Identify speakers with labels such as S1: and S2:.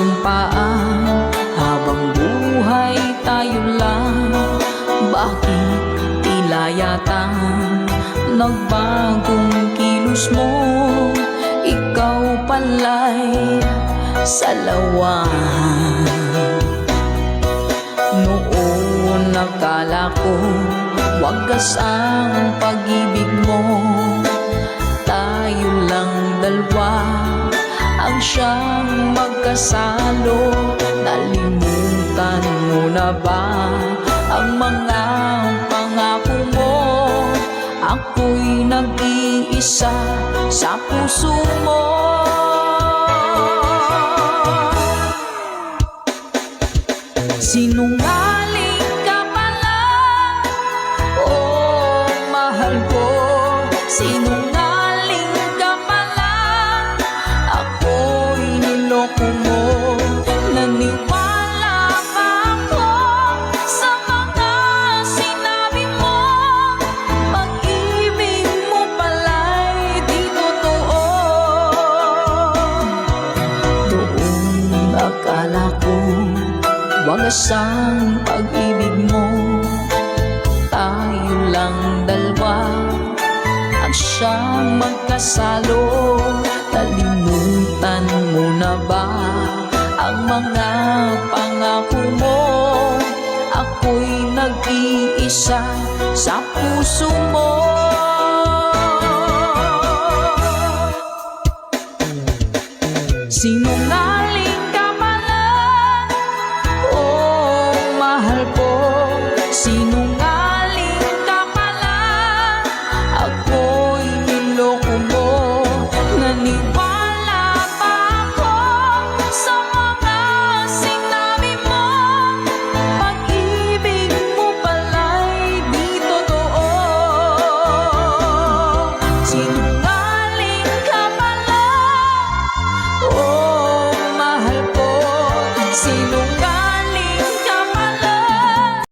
S1: sumpaan habang buhay tayo lang. Bakit tila yata nagbagong kilos mo? Ikaw pala'y salawan. Noon nakala ko wagas ang pag-ibig mo. Tayo lang dalawa ang siyang magkasalo. Nalimutan mo na ba ang mga pangako mo? Ako'y nag-iisa sa puso mo. Sinungaling ka pala, oh mahal ko. Sinungaling ka pala, ako'y niloko mo. Naniwala pa ako sa mga sinabi mo. Pag-ibig mo pala'y di totoo. Doon akala ko wagas ang pag-ibig mo. Tayo lang dalawa ang siyang magkasalo. Nalimutan mo na ba ang mga pangako mo? Ako'y nag-iisa sa puso mo. Sinungaling ka pala, oh mahal ko.